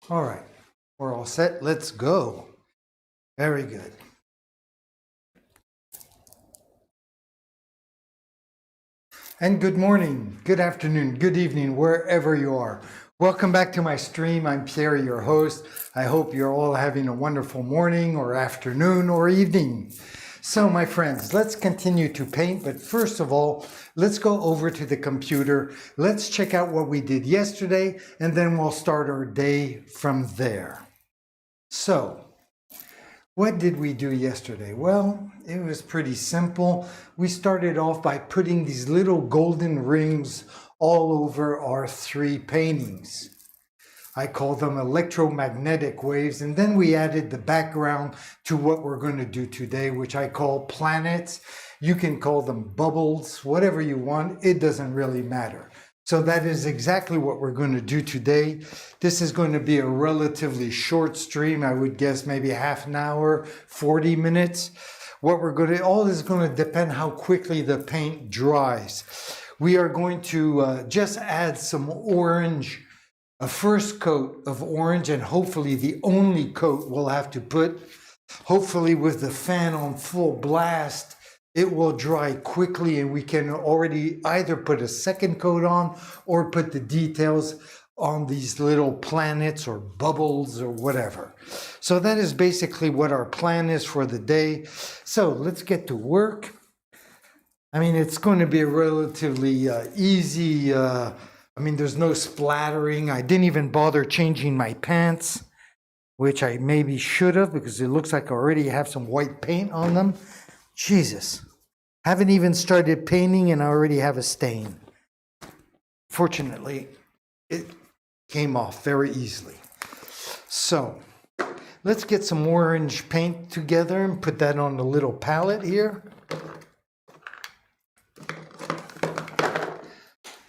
All right, we're all set. Let's go. Very good. And good morning, good afternoon, good evening, wherever you are. Welcome back to my stream. I'm Pierre, your host. I hope you're all having a wonderful morning or afternoon or evening. So my friends, let's continue to paint, but first of all, let's go over to the computer. Let's check out what we did yesterday, and then we'll start our day from there. So, what did we do yesterday? Well, it was pretty simple. We started off by putting these little golden rings all over our three paintings. I call them electromagnetic waves, and then we added the background to what we're going to do today, which I call planets. You can call them bubbles, whatever you want. It doesn't really matter. So that is exactly what we're going to do today. This is going to be a relatively short stream. I would guess maybe half an hour, 40 minutes. What we're going to, all this is going to depend how quickly the paint dries. We are going to just add some orange, a first coat of orange, and hopefully the only coat we'll have to put. Hopefully with the fan on full blast, it will dry quickly and we can already either put a second coat on or put the details on these little planets or bubbles or whatever. So that is basically what our plan is for the day. So let's get to work. I mean, it's going to be a relatively easy, there's no splattering. I didn't even bother changing my pants, which I maybe should have because it looks like I already have some white paint on them. Jesus, haven't even started painting and I already have a stain. Fortunately, it came off very easily. So let's get some orange paint together and put that on the little palette here.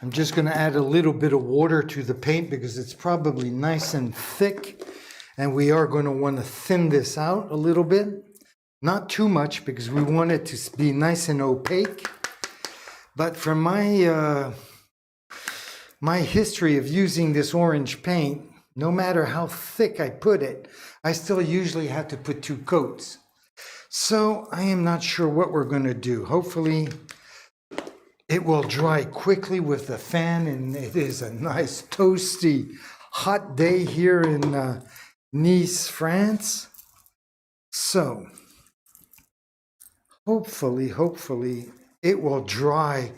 I'm just going to add a little bit of water to the paint because it's probably nice and thick, and we are going to want to thin this out a little bit. Not too much because we want it to be nice and opaque. But from my history of using this orange paint, no matter how thick I put it, I still usually have to put 2 coats. So I am not sure what we're going to do. Hopefully it will dry quickly with the fan, and it is a nice toasty hot day here in Nice, France. So hopefully it will dry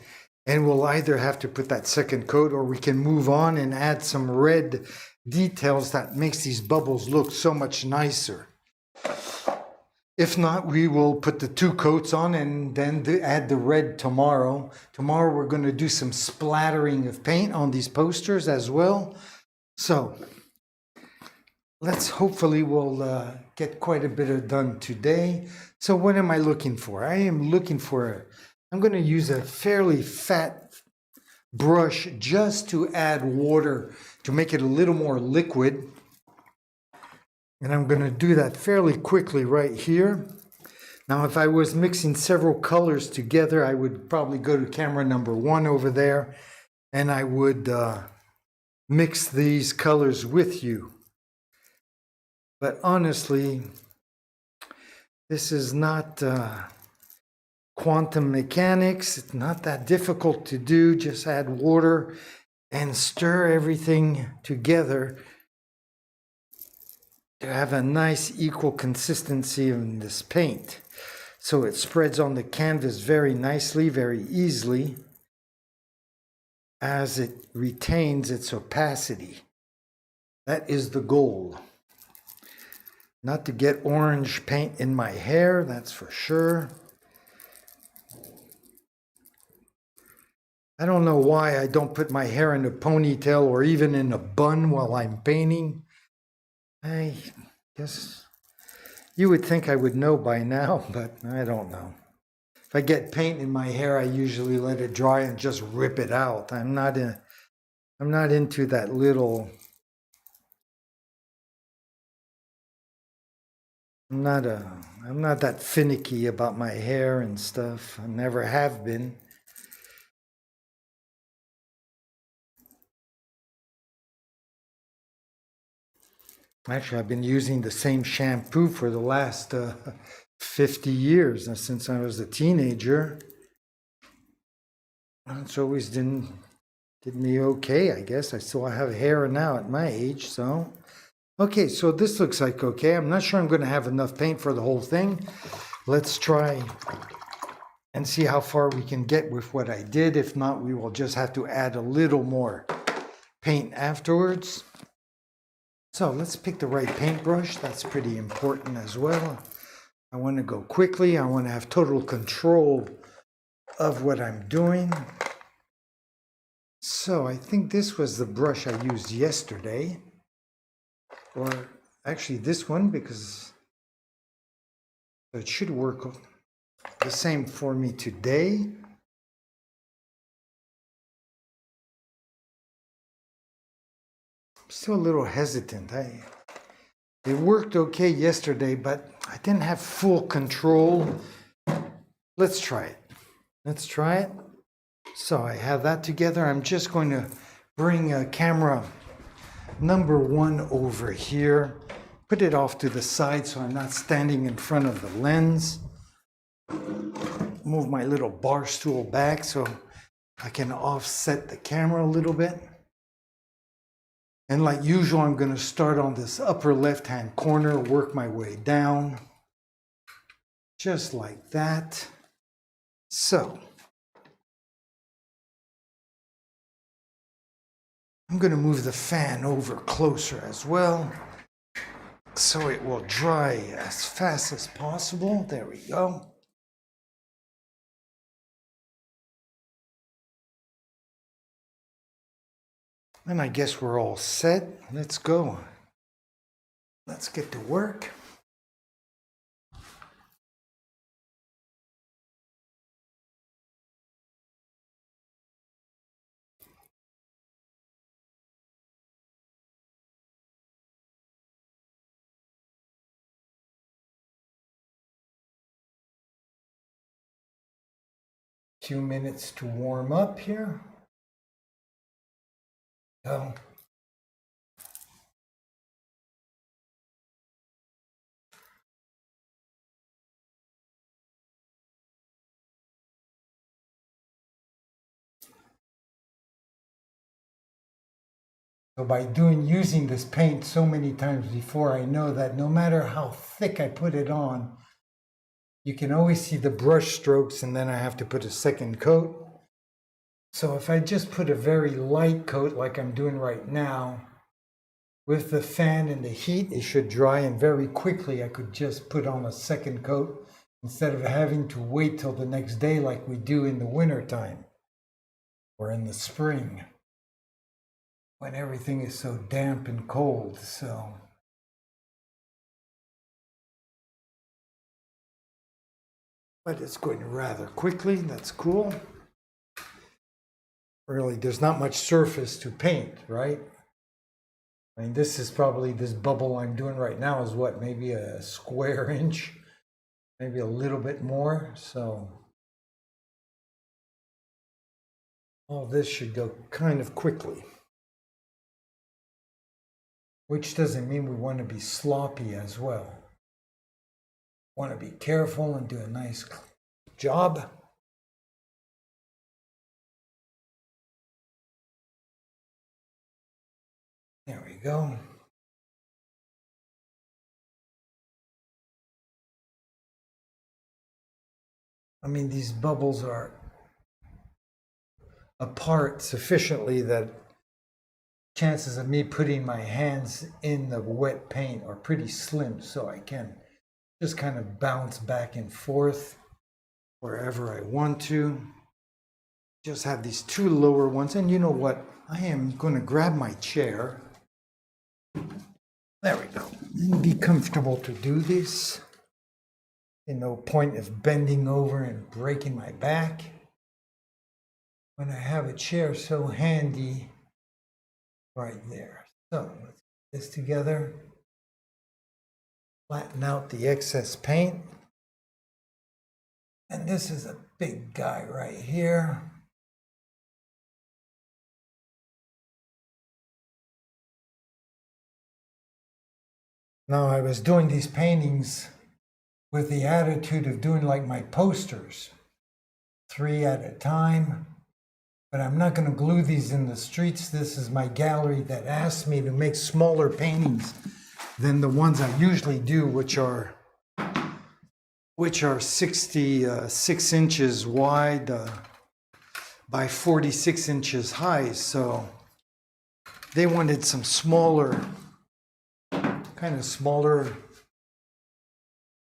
and we'll either have to put that second coat or we can move on and add some red details that makes these bubbles look so much nicer. If not, we will put the 2 coats on and then add the red tomorrow. Tomorrow we're going to do some splattering of paint on these posters as well. So hopefully we'll get quite a bit done today. So what am I looking for? I'm going to use a fairly fat brush just to add water to make it a little more liquid. And I'm going to do that fairly quickly right here. Now, if I was mixing several colors together, I would probably go to camera number 1 over there, and I would mix these colors with you. But honestly, this is not quantum mechanics. It's not that difficult to do. Just add water and stir everything together to have a nice equal consistency in this paint. So it spreads on the canvas very nicely, very easily, as it retains its opacity. That is the goal. Not to get orange paint in my hair, that's for sure. I don't know why I don't put my hair in a ponytail or even in a bun while I'm painting. I guess you would think I would know by now, but I don't know. If I get paint in my hair, I usually let it dry and just rip it out. I'm not into that little. I'm not that finicky about my hair and stuff. I never have been. Actually, I've been using the same shampoo for the last 50 years since I was a teenager. It's always did me okay, I guess. I still have hair now at my age, so. Okay, so this looks like okay. I'm not sure I'm going to have enough paint for the whole thing. Let's try and see how far we can get with what I did. If not, we will just have to add a little more paint afterwards. So let's pick the right paintbrush. That's pretty important as well. I want to go quickly. I want to have total control of what I'm doing. So I think this was the brush I used yesterday. Or actually this one, because it should work the same for me today. I'm still a little hesitant. It worked okay yesterday, but I didn't have full control. Let's try it. Let's try it. So I have that together. I'm just going to bring camera number 1 over here. Put it off to the side so I'm not standing in front of the lens. Move my little bar stool back so I can offset the camera a little bit. And like usual, I'm going to start on this upper left-hand corner, work my way down. Just like that. So I'm going to move the fan over closer as well, so it will dry as fast as possible. There we go. And I guess we're all set. Let's go. Let's get to work. Few minutes to warm up here. Go. So by using this paint so many times before, I know that no matter how thick I put it on, you can always see the brush strokes, and then I have to put a second coat. So if I just put a very light coat like I'm doing right now, with the fan and the heat, it should dry, and very quickly I could just put on a second coat instead of having to wait till the next day like we do in the winter time or in the spring when everything is so damp and cold. So but it's going rather quickly. That's cool. Really, there's not much surface to paint, right? I mean, this is probably, this bubble I'm doing right now is what, maybe a square inch, maybe a little bit more. So all this should go kind of quickly, which doesn't mean we want to be sloppy as well. Want to be careful and do a nice job. There we go. I mean, these bubbles are apart sufficiently that chances of me putting my hands in the wet paint are pretty slim, so I can just kind of bounce back and forth wherever I want to. Just have these 2 lower ones, and you know what? I am going to grab my chair. There we go. And be comfortable to do this. And no point of bending over and breaking my back when I have a chair so handy right there. So let's put this together. Flatten out the excess paint. And this is a big guy right here. Now, I was doing these paintings with the attitude of doing like my posters, 3 at a time. But I'm not going to glue these in the streets. This is my gallery that asked me to make smaller paintings than the ones I usually do, which are 66 inches wide by 46 inches high. So they wanted some smaller, kind of smaller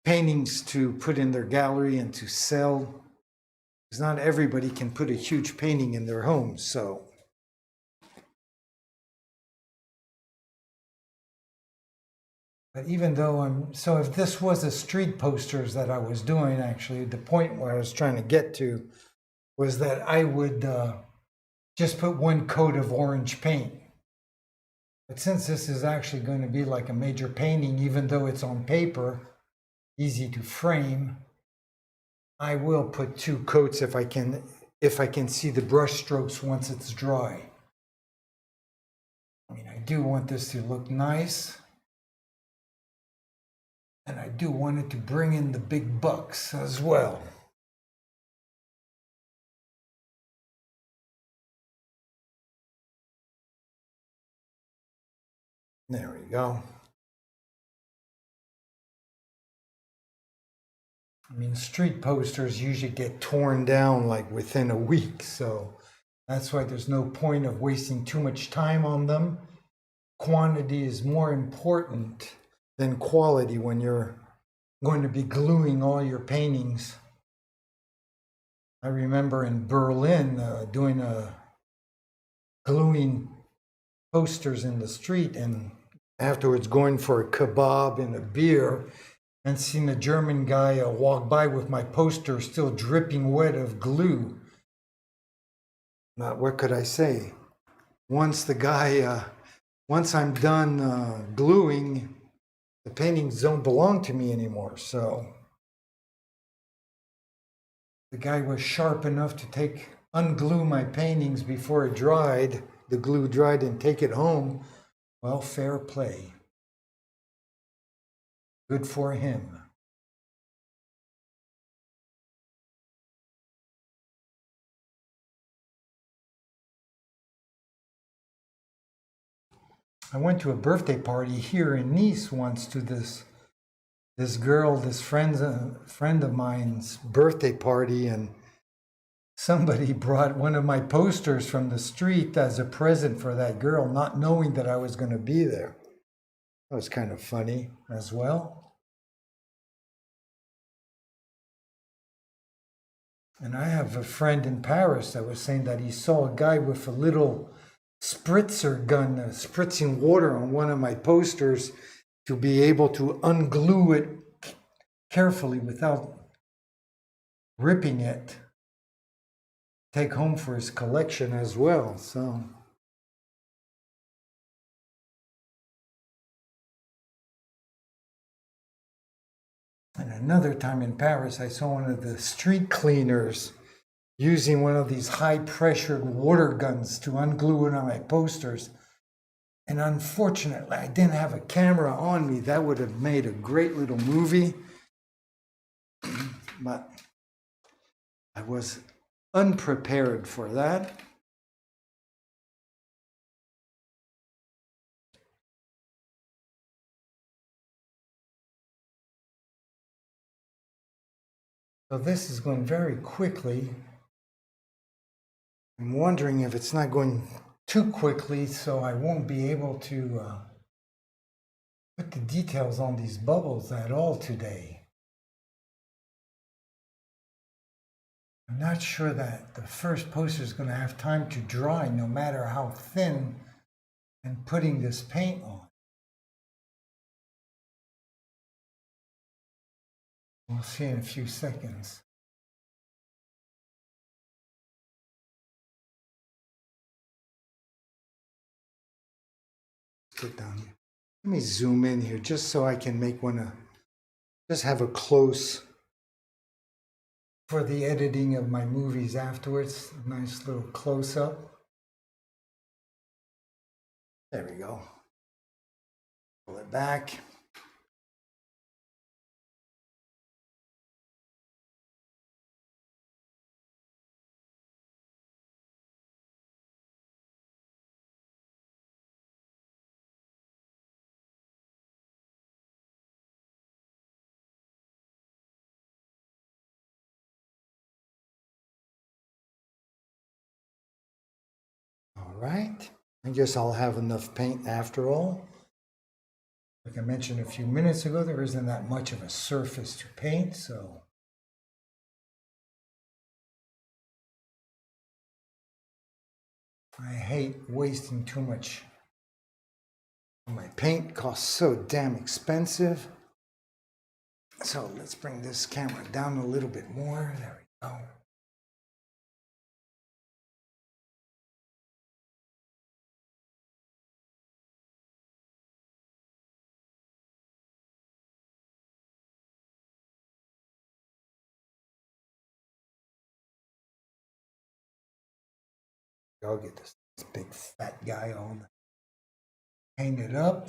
paintings to put in their gallery and to sell. Because not everybody can put a huge painting in their home, so. But even though so if this was a street posters that I was doing, actually, the point where I was trying to get to was that I would just put 1 coat of orange paint. But since this is actually going to be like a major painting, even though it's on paper, easy to frame, I will put 2 coats if I can see the brush strokes once it's dry. I mean, I do want this to look nice. And I do want it to bring in the big bucks as well. There we go. I mean, street posters usually get torn down like within a week, so that's why there's no point of wasting too much time on them. Quantity is more important than quality when you're going to be gluing all your paintings. I remember in Berlin doing gluing posters in the street, and afterwards going for a kebab and a beer, and seeing a German guy walk by with my poster still dripping wet of glue. What could I say? Once I'm done gluing, the paintings don't belong to me anymore. So the guy was sharp enough to unglue my paintings before it dried, the glue dried, and take it home. Well, fair play. Good for him. I went to a birthday party here in Nice once, to this friend of mine's birthday party, and somebody brought one of my posters from the street as a present for that girl, not knowing that I was going to be there. That was kind of funny as well. And I have a friend in Paris that was saying that he saw a guy with a little spritzer gun spritzing water on one of my posters to be able to unglue it carefully without ripping it, take home for his collection as well. So and another time in Paris, I saw one of the street cleaners using one of these high-pressured water guns to unglue it on my posters. And unfortunately, I didn't have a camera on me. That would have made a great little movie. But I was unprepared for that. So this is going very quickly. I'm wondering if it's not going too quickly, so I won't be able to put the details on these bubbles at all today. I'm not sure that the first poster is going to have time to dry, no matter how thin I'm putting this paint on. We'll see in a few seconds. Get down here. Let me zoom in here just so I can make just have a close for the editing of my movies afterwards. A nice little close-up. There we go. Pull it back. right, I guess I'll have enough paint after all. Like I mentioned a few minutes ago, there isn't that much of a surface to paint, so I hate wasting too much. My paint costs so damn expensive. So let's bring this camera down a little bit more. There we go. I'll get this big fat guy on. Paint it up.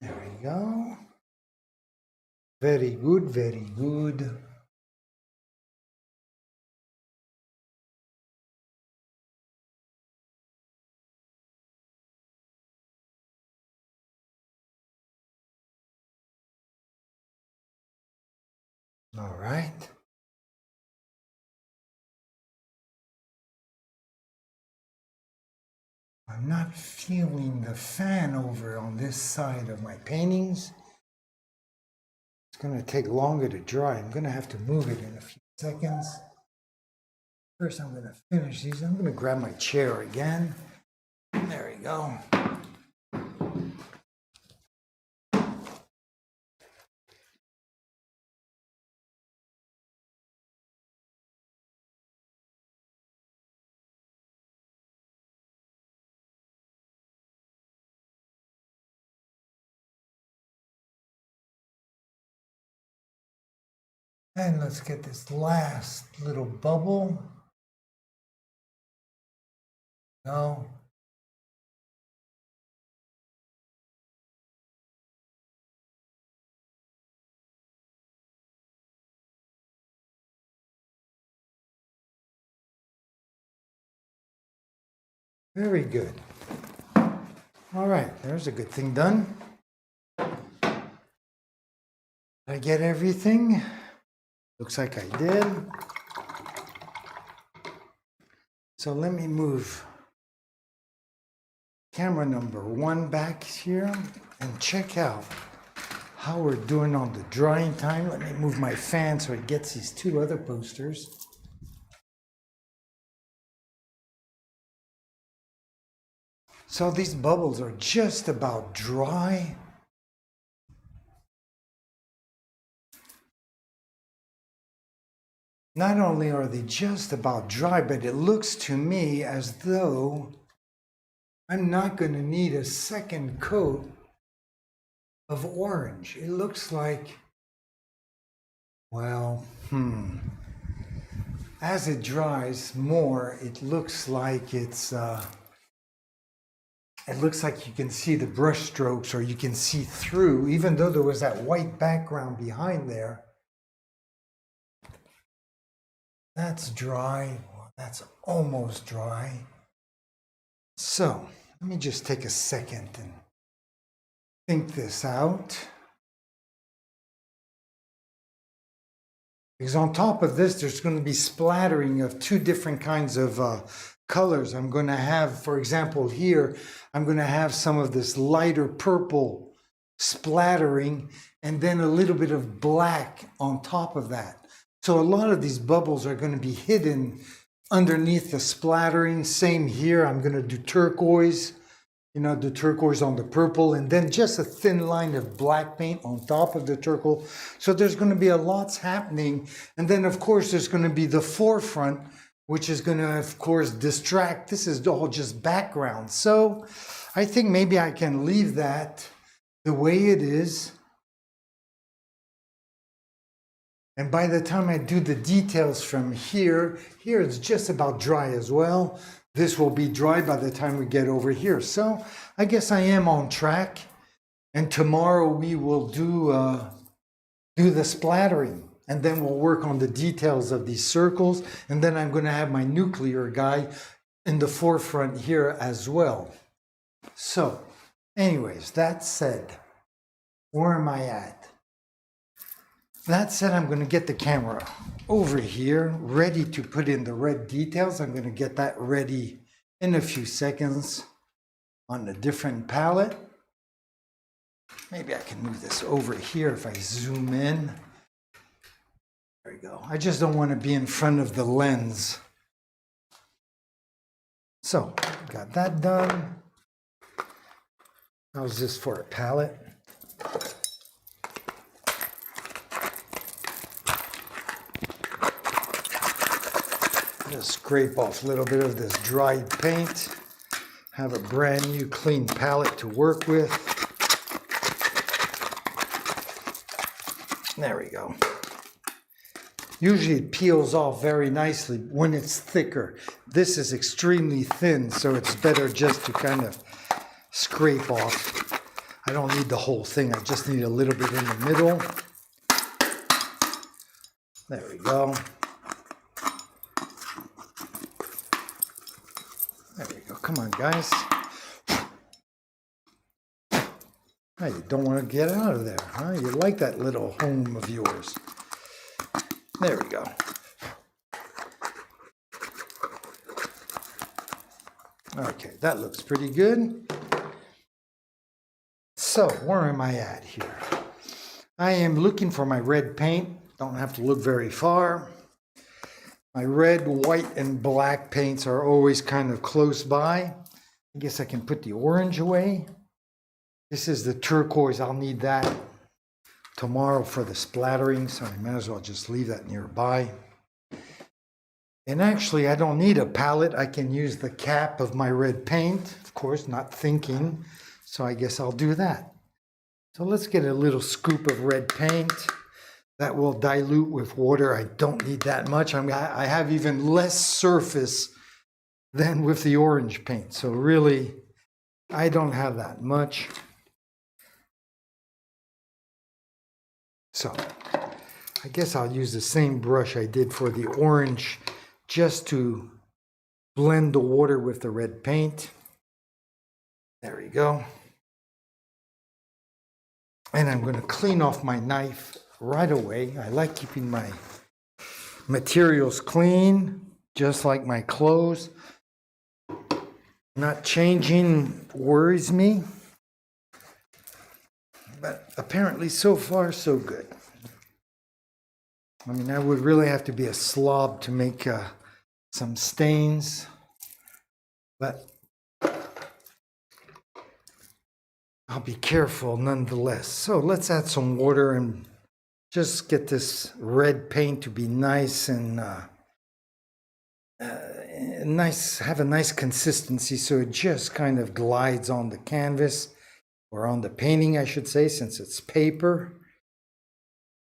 There we go. Very good, very good. All right. I'm not feeling the fan over on this side of my paintings. It's going to take longer to dry. I'm going to have to move it in a few seconds. First, I'm going to finish these. I'm going to grab my chair again. There we go. And let's get this last little bubble. No. Very good. All right, there's a good thing done. Did I get everything? Looks like I did. So let me move camera number 1 back here and check out how we're doing on the drying time. Let me move my fan so it gets these 2 other posters. So these bubbles are just about dry. Not only are they just about dry, but it looks to me as though I'm not going to need a second coat of orange. It looks like, well, as it dries more, it looks like it looks like you can see the brush strokes, or you can see through, even though there was that white background behind there. That's dry. Well, that's almost dry. So let me just take a second and think this out. Because on top of this, there's going to be splattering of 2 different kinds of colors. I'm going to have, for example, here, I'm going to have some of this lighter purple splattering and then a little bit of black on top of that. So a lot of these bubbles are going to be hidden underneath the splattering. Same here, I'm going to do turquoise, the turquoise on the purple, and then just a thin line of black paint on top of the turquoise. So there's going to be a lot happening. And then, of course, there's going to be the forefront, which is going to, of course, distract. This is all just background. So I think maybe I can leave that the way it is. And by the time I do the details from here it's just about dry as well. This will be dry by the time we get over here. So I guess I am on track. And tomorrow we will do the splattering. And then we'll work on the details of these circles. And then I'm going to have my nuclear guy in the forefront here as well. So anyways, that said, Where am I at? That said, I'm going to get the camera over here, ready to put in the red details. I'm going to get that ready in a few seconds on a different palette. Maybe I can move this over here if I zoom in. There we go. I just don't want to be in front of the lens. So, got that done. How's this for a palette? Just scrape off a little bit of this dried paint. Have a brand new clean palette to work with. There we go. Usually it peels off very nicely when it's thicker. This is extremely thin, so it's better just to kind of scrape off. I don't need the whole thing, I just need a little bit in the middle. There we go. There we go. Come on, guys. Oh, you don't want to get out of there, huh? You like that little home of yours. There we go. Okay, that looks pretty good. So, where am I at here? I am looking for my red paint. Don't have to look very far. My red, white, and black paints are always kind of close by. I guess I can put the orange away. This is the turquoise. I'll need that tomorrow for the splattering, so I might as well just leave that nearby. And actually, I don't need a palette. I can use the cap of my red paint, of course, not thinking. So I guess I'll do that. So let's get a little scoop of red paint. That will dilute with water. I don't need that much. I have even less surface than with the orange paint. So really, I don't have that much. So I guess I'll use the same brush I did for the orange just to blend the water with the red paint. There we go. And I'm going to clean off my knife right away. I like keeping my materials clean, just like my clothes. Not changing worries me. But apparently so far so good. I mean, I would really have to be a slob to make some stains. But I'll be careful nonetheless. So let's add some water and just get this red paint to be nice and have a nice consistency, so it just kind of glides on the canvas, or on the painting, I should say, since it's paper.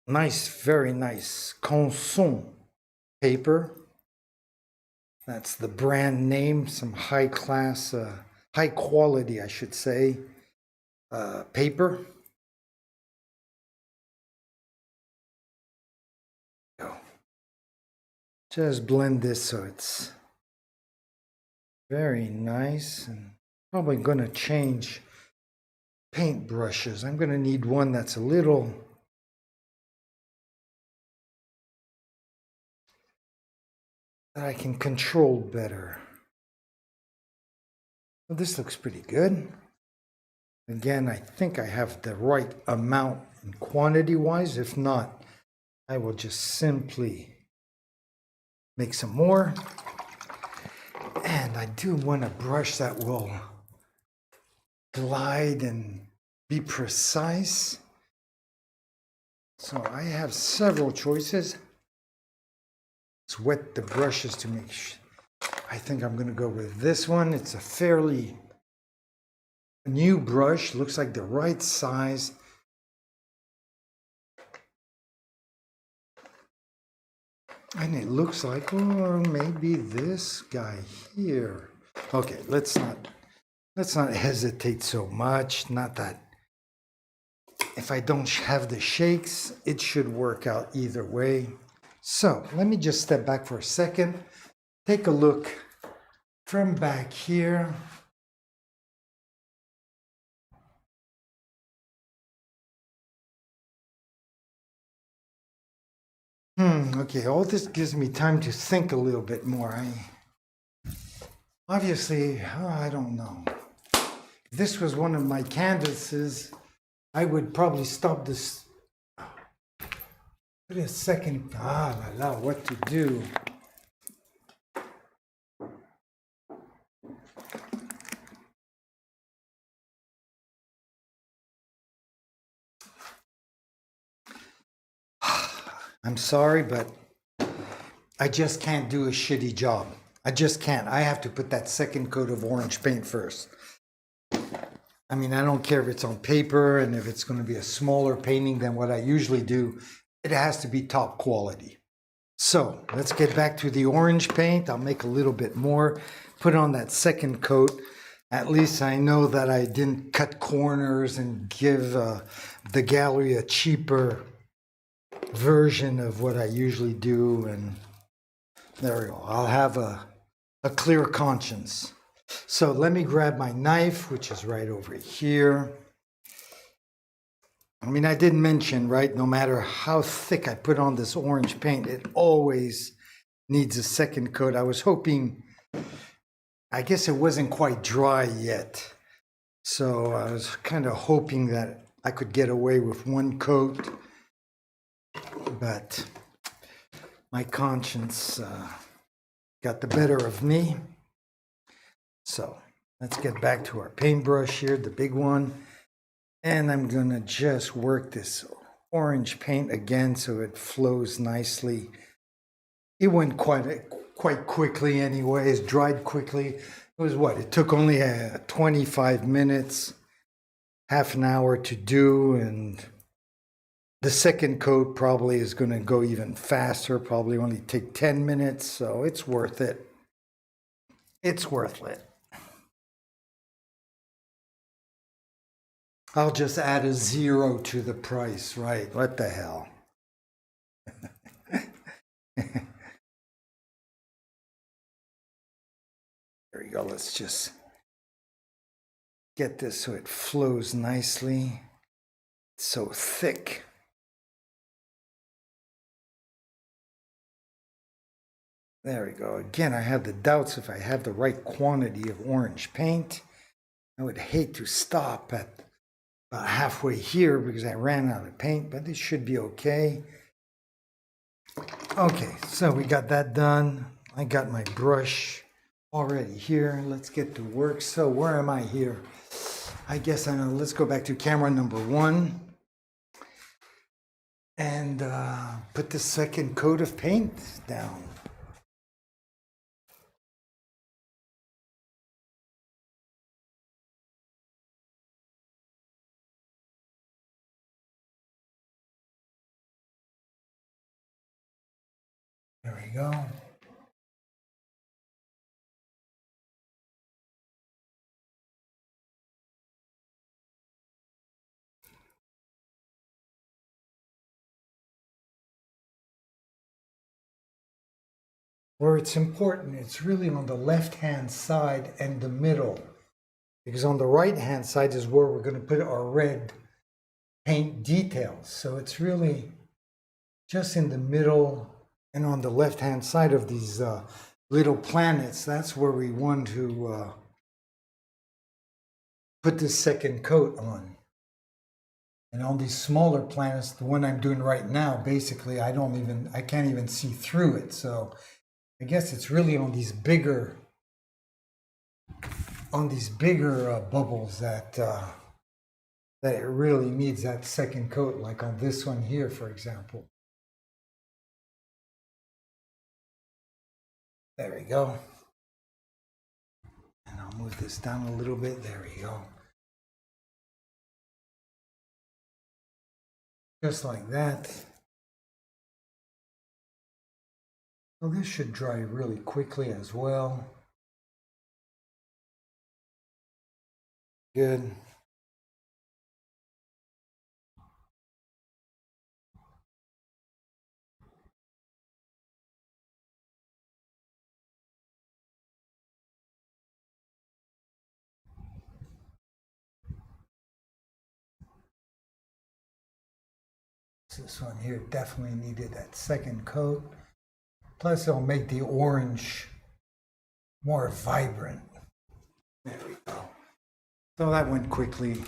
Nice, very nice Conson paper. That's the brand name, some high class, high quality, I should say, paper. Just blend this so it's very nice. And probably going to change paint brushes. I'm going to need one that's a little that I can control better. Well, this looks pretty good. Again, I think I have the right amount and quantity wise. If not, I will just simply make some more. And I do want a brush that will glide and be precise. So I have several choices. Let's wet the brushes to make sure. I think I'm going to go with this one. It's a fairly new brush. Looks like the right size. And it looks like, oh, maybe this guy here. Okay, let's not hesitate so much. Not that if I don't have the shakes, it should work out either way. So let me just step back for a second. Take a look from back here. Okay, all this gives me time to think a little bit more. Obviously, I don't know. If this was one of my canvases, I would probably stop this. Wait a second. What to do? I'm sorry, but I just can't do a shitty job. I just can't. I have to put that second coat of orange paint first. I mean, I don't care if it's on paper and if it's going to be a smaller painting than what I usually do. It has to be top quality. So let's get back to the orange paint. I'll make a little bit more, put on that second coat. At least I know that I didn't cut corners and give the gallery a cheaper version of what I usually do. And there we go. I'll have a clear conscience. So let me grab my knife, which is right over here. I mean, I did mention, right, no matter how thick I put on this orange paint, it always needs a second coat. I was hoping, I guess it wasn't quite dry yet. So I was kind of hoping that I could get away with one coat, but my conscience got the better of me. So let's get back to our paintbrush here, the big one. And I'm gonna just work this orange paint again so it flows nicely. It went quite quickly anyways, dried quickly. It was what? It took only 25 minutes, half an hour to do, and the second coat probably is gonna go even faster, probably only take 10 minutes, so it's worth it. It's worth it. I'll just add a 0 to the price, right? What the hell? There we go. Let's just get this so it flows nicely. It's so thick. There we go. Again, I have the doubts if I have the right quantity of orange paint. I would hate to stop at about halfway here because I ran out of paint, but this should be okay. Okay, so we got that done. I got my brush already here. Let's get to work. So where am I here? I guess I know. Let's go back to camera number 1 and put the second coat of paint down. There we go. Where it's important, it's really on the left-hand side and the middle. Because on the right-hand side is where we're going to put our red paint details. So it's really just in the middle and on the left-hand side of these little planets. That's where we want to put this second coat on. And on these smaller planets, the one I'm doing right now, basically, I can't even see through it. So I guess it's really on these bigger bubbles that it really needs that second coat, like on this one here, for example. There we go. And I'll move this down a little bit. There we go. Just like that. So this should dry really quickly as well. Good. This one here definitely needed that second coat. Plus it'll make the orange more vibrant. There we go. So that went quickly.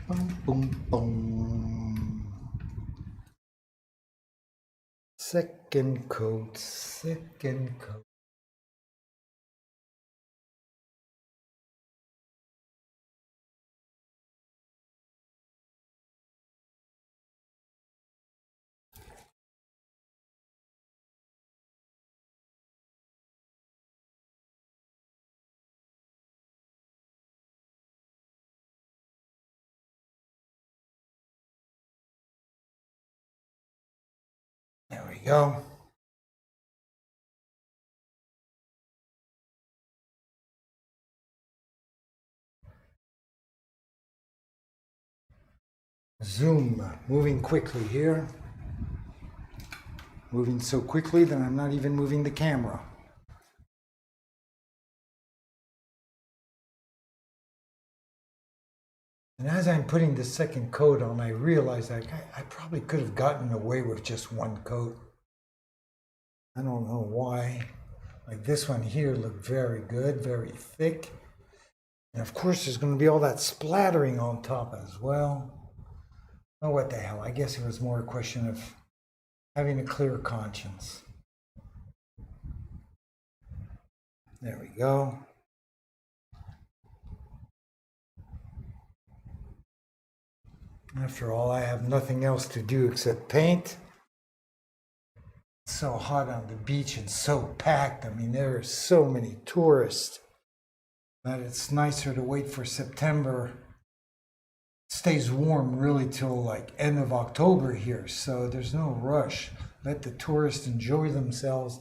Boom, boom, boom. Second coat, second coat. There we go. Zoom, moving quickly here. Moving so quickly that I'm not even moving the camera. And as I'm putting the second coat on, I realized I probably could have gotten away with just one coat. I don't know why. Like this one here looked very good, very thick. And of course there's going to be all that splattering on top as well. Oh, what the hell. I guess it was more a question of having a clear conscience. There we go. After all, I have nothing else to do except paint. It's so hot on the beach and so packed. I mean, there are so many tourists that it's nicer to wait for September. It stays warm really till like end of October here, so there's no rush. Let the tourists enjoy themselves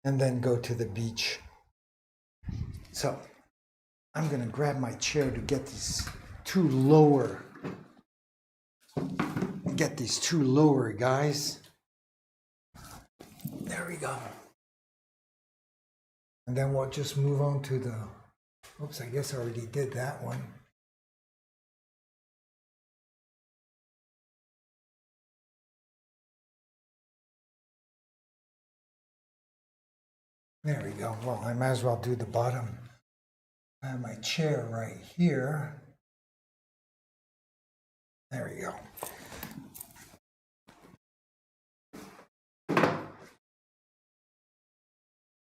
and then go to the beach. So I'm gonna grab my chair to get these two lower. Get these two lower guys. There we go. And then we'll just move on to the, oops, I guess I already did that one. There we go. Well, I might as well do the bottom. I have my chair right here. There we go.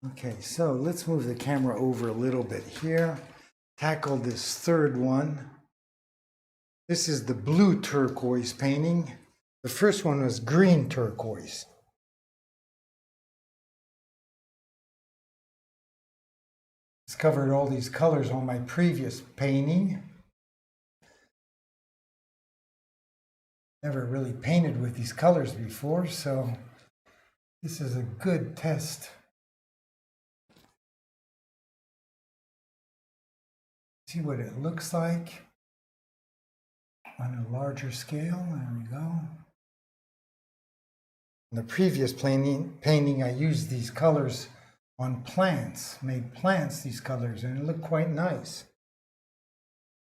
Okay, so let's move the camera over a little bit here. Tackle this third one. This is the blue turquoise painting. The first one was green turquoise. Discovered all these colors on my previous painting. Never really painted with these colors before, so this is a good test. See what it looks like on a larger scale. There we go. In the previous painting, I used these colors on plants, made plants these colors, and it looked quite nice.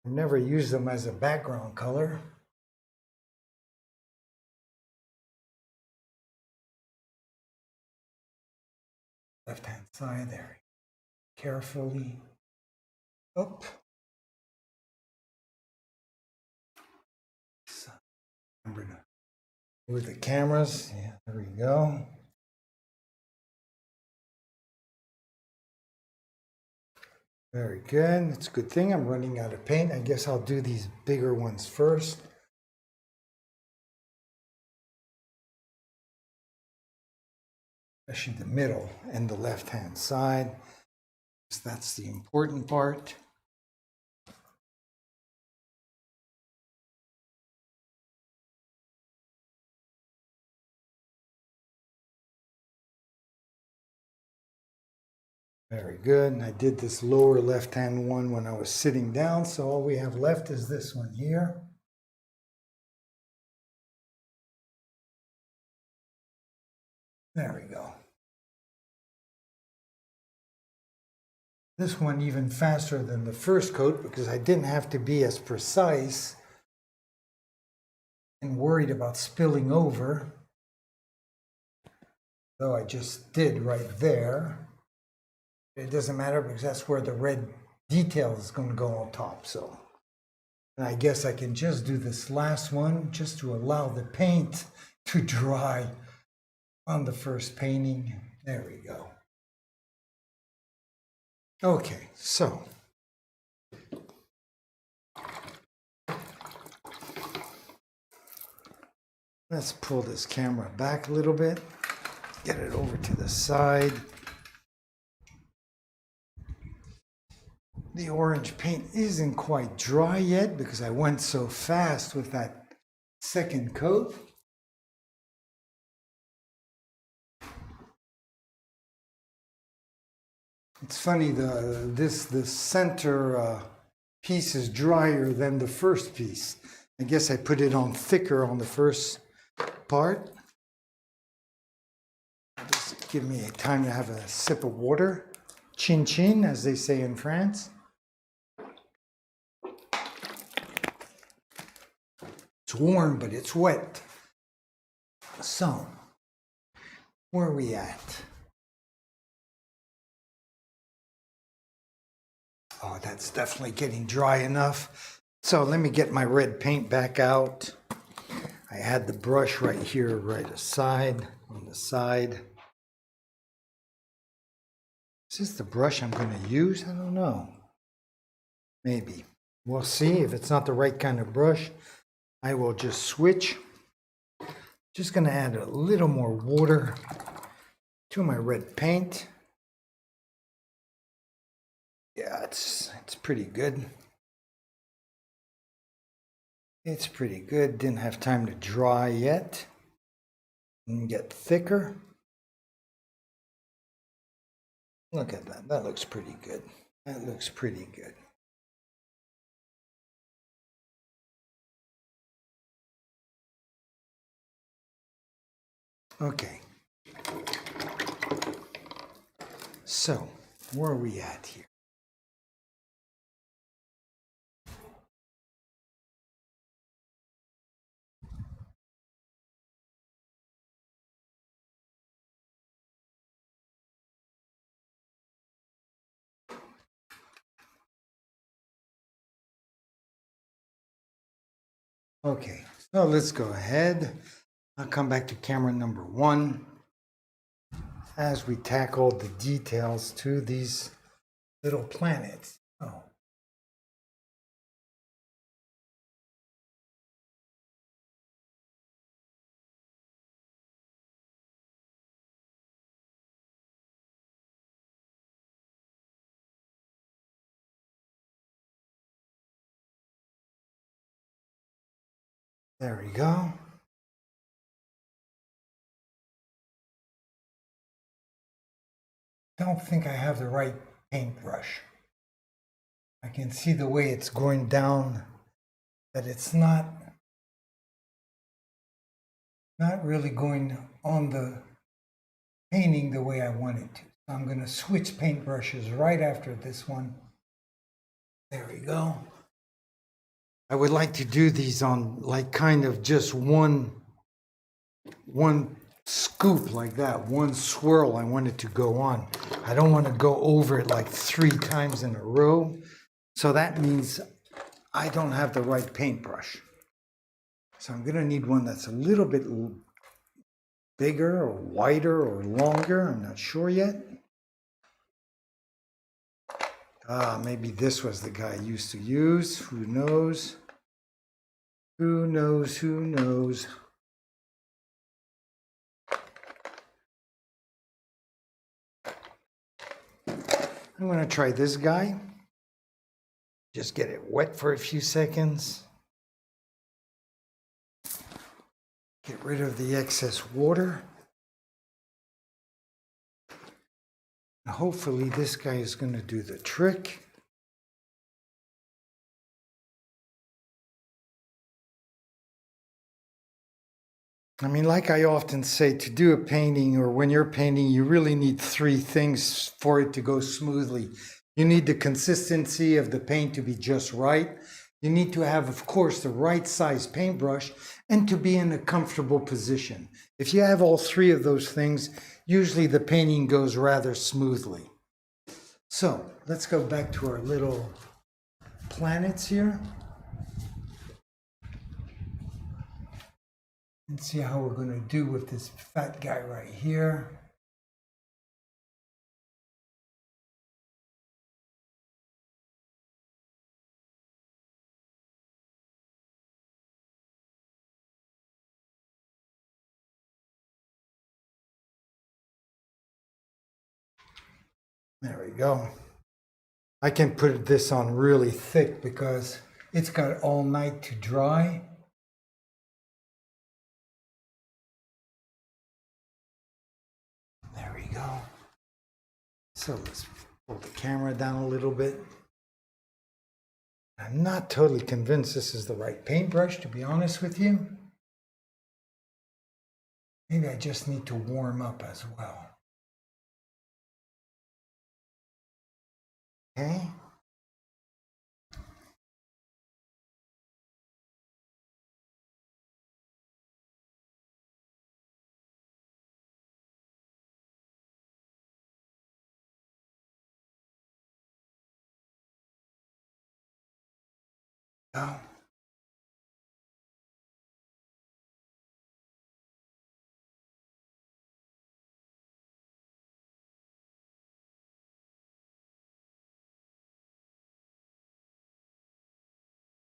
I've never used them as a background color. Left-hand side there. Carefully up. So, remember to move the cameras. Yeah, there we go. Very good. It's a good thing I'm running out of paint. I guess I'll do these bigger ones first. Especially the middle and the left-hand side. So that's the important part. Very good. I did this lower left-hand one when I was sitting down, so all we have left is this one here. There we go. this one even faster than the first coat because I didn't have to be as precise and worried about spilling over, though I just did right there. It doesn't matter because that's where the red detail is going to go on top. So, and I guess I can just do this last one just to allow the paint to dry on the first painting. There we go. Okay, so let's pull this camera back a little bit, get it over to the side. The orange paint isn't quite dry yet because I went so fast with that second coat. It's funny, the center piece is drier than the first piece. I guess I put it on thicker on the first part. Just give me time to have a sip of water. Chin chin, as they say in France. It's warm, but it's wet. So, where are we at? Oh, that's definitely getting dry enough. So let me get my red paint back out. I had the brush right here, right aside, on the side. Is this the brush I'm going to use? I don't know. Maybe. We'll see. If it's not the right kind of brush, I will just switch. Just going to add a little more water to my red paint. Yeah, it's pretty good. It's pretty good. Didn't have time to dry yet. And get thicker. Look at that. That looks pretty good. That looks pretty good. Okay. So, where are we at here? Okay, so let's go ahead. I'll come back to camera number 1 as we tackle the details to these little planets. Oh. There we go. Don't think I have the right paintbrush. I can see the way it's going down, that it's not really going on the painting the way I want it to. So I'm going to switch paintbrushes right after this one. There we go. I would like to do these on like kind of just one scoop like that, one swirl I want it to go on. I don't want to go over it like 3 times in a row. So that means I don't have the right paintbrush. So I'm going to need one that's a little bit bigger or wider or longer. I'm not sure yet. Maybe this was the guy I used to use. Who knows? Who knows? Who knows? I'm going to try this guy. Just get it wet for a few seconds. Get rid of the excess water. And hopefully this guy is going to do the trick. I mean, like I often say, to do a painting or when you're painting, you really need 3 things for it to go smoothly. You need the consistency of the paint to be just right. You need to have, of course, the right size paintbrush and to be in a comfortable position. If you have all three of those things, usually the painting goes rather smoothly. So let's go back to our little planets here and see how we're going to do with this fat guy right here. There we go. I can put this on really thick because it's got all night to dry. There we go. So let's pull the camera down a little bit. I'm not totally convinced this is the right paintbrush, to be honest with you. Maybe I just need to warm up as well. Okay. Oh.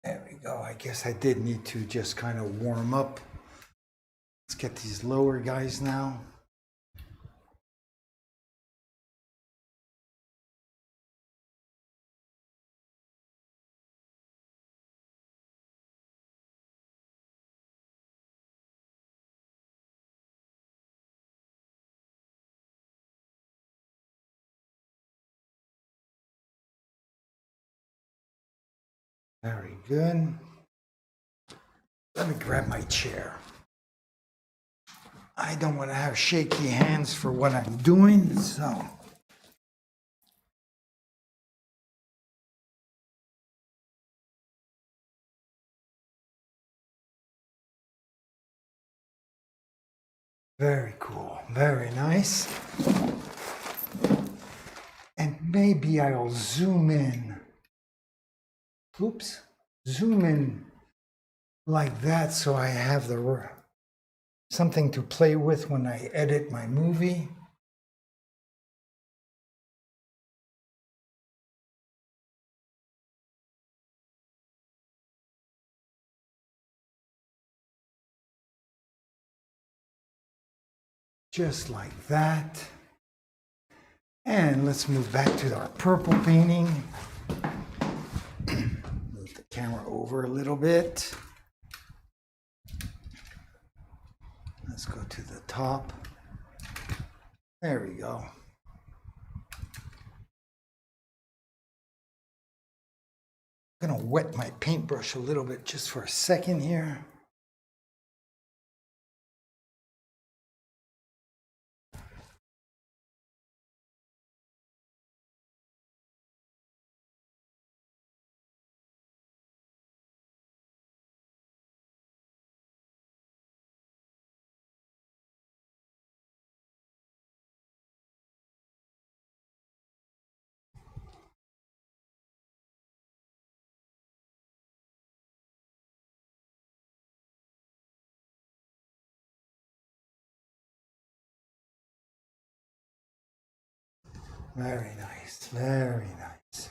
There we go. I guess I did need to just kind of warm up. Let's get these lower guys now. Very good. Let me grab my chair. I don't want to have shaky hands for what I'm doing, so. Very cool, very nice. And maybe I'll zoom in. Oops, zoom in like that so I have the something to play with when I edit my movie. Just like that. And let's move back to our purple painting. Move the camera over a little bit. Let's go to the top. There we go. I'm gonna wet my paintbrush a little bit just for a second here. Very nice, very nice.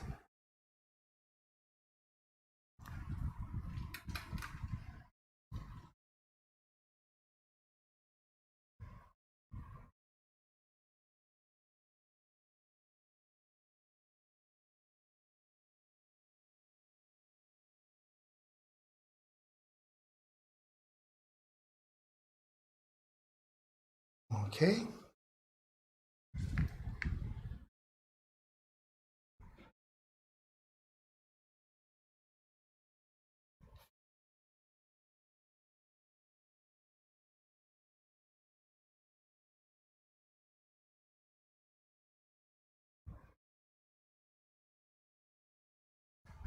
Okay.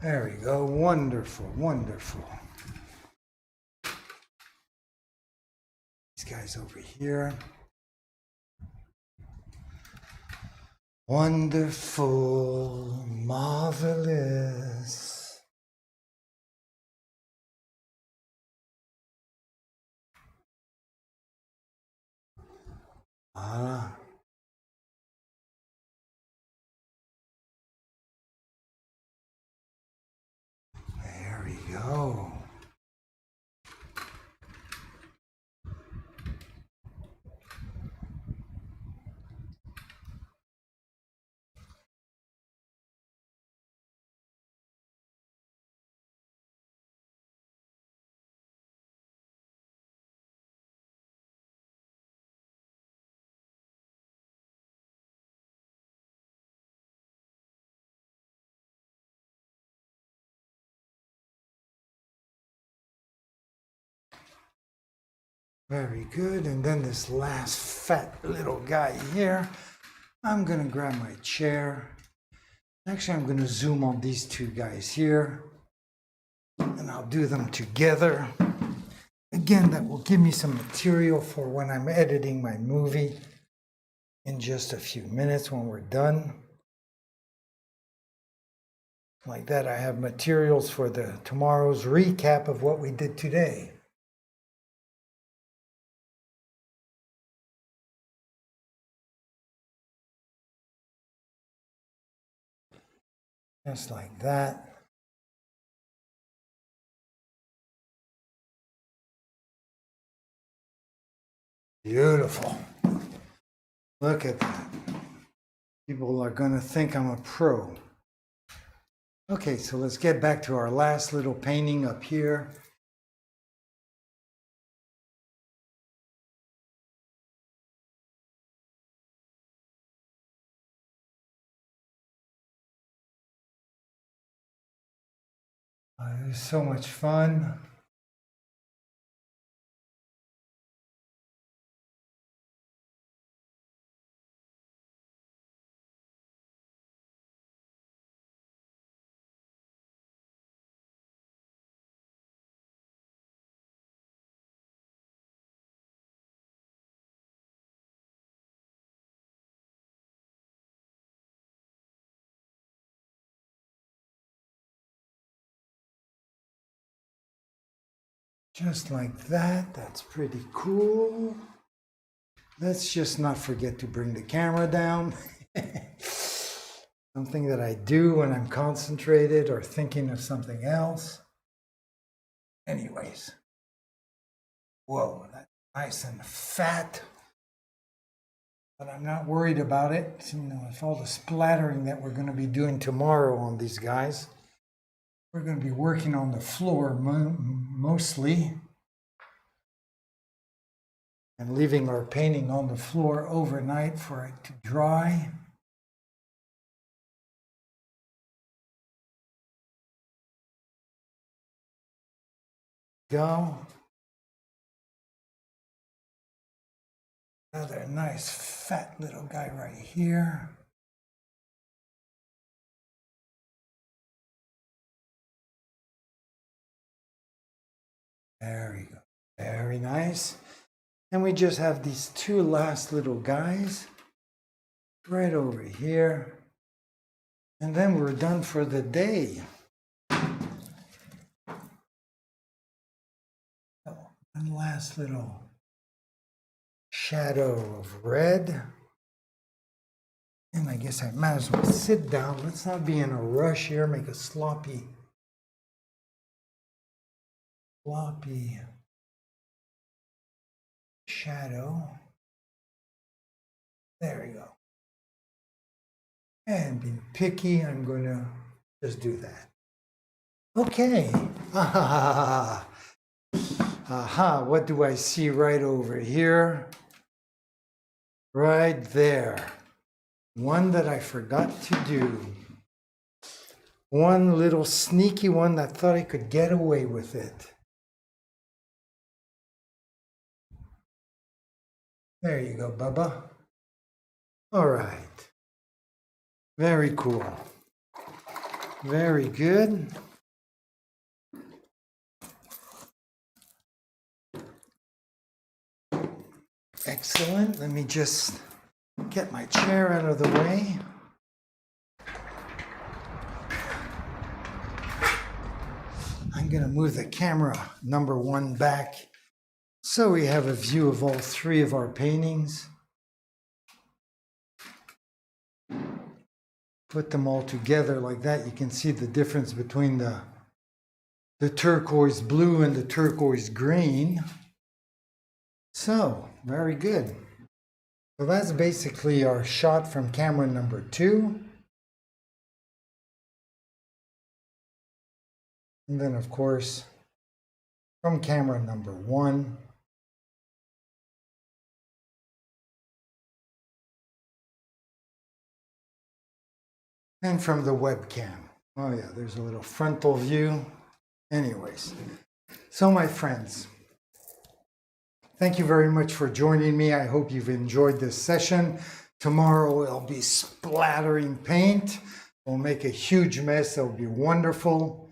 There we go. Wonderful, wonderful. These guys over here. Wonderful, marvelous. Ah. There we go. Very good. And then this last fat little guy here, I'm going to grab my chair. Actually, I'm going to zoom on these two guys here, and I'll do them together. Again, that will give me some material for when I'm editing my movie in just a few minutes when we're done. Like that, I have materials for tomorrow's recap of what we did today. Just like that. Beautiful. Look at that. People are going to think I'm a pro. Okay, so let's get back to our last little painting up here. It was so much fun. Just like that. That's pretty cool. Let's just not forget to bring the camera down. Something that I do when I'm concentrated or thinking of something else. Anyways. Whoa, that's nice and fat. But I'm not worried about it. You know, with all the splattering that we're going to be doing tomorrow on these guys. We're going to be working on the floor mostly and leaving our painting on the floor overnight for it to dry. Go. Another nice fat little guy right here. There we go. Very nice. And we just have these two last little guys right over here. And then we're done for the day. One last little shadow of red. And I guess I might as well sit down. Let's not be in a rush here, make a sloppy shadow. There we go. And being picky, I'm going to just do that. Okay. Aha. What do I see right over here? Right there. One that I forgot to do. One little sneaky one that thought I could get away with it. There you go, Bubba. All right. Very cool. Very good. Excellent. Let me just get my chair out of the way. I'm going to move the camera number 1 back so we have a view of all 3 of our paintings. Put them all together like that. You can see the difference between the turquoise blue and the turquoise green. So, very good. So that's basically our shot from camera number 2. And then, of course, from camera number 1. And from the webcam. Oh yeah, there's a little frontal view. Anyways, so my friends, thank you very much for joining me. I hope you've enjoyed this session. Tomorrow I'll be splattering paint. We'll make a huge mess. It'll be wonderful.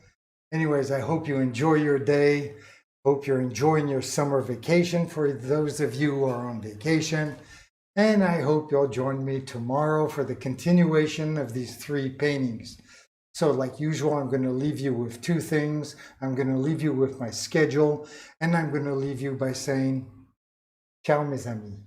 Anyways, I hope you enjoy your day. Hope you're enjoying your summer vacation for those of you who are on vacation. And I hope you'll join me tomorrow for the continuation of these 3 paintings. So like usual, I'm going to leave you with 2 things. I'm going to leave you with my schedule, and I'm going to leave you by saying, ciao mes amis.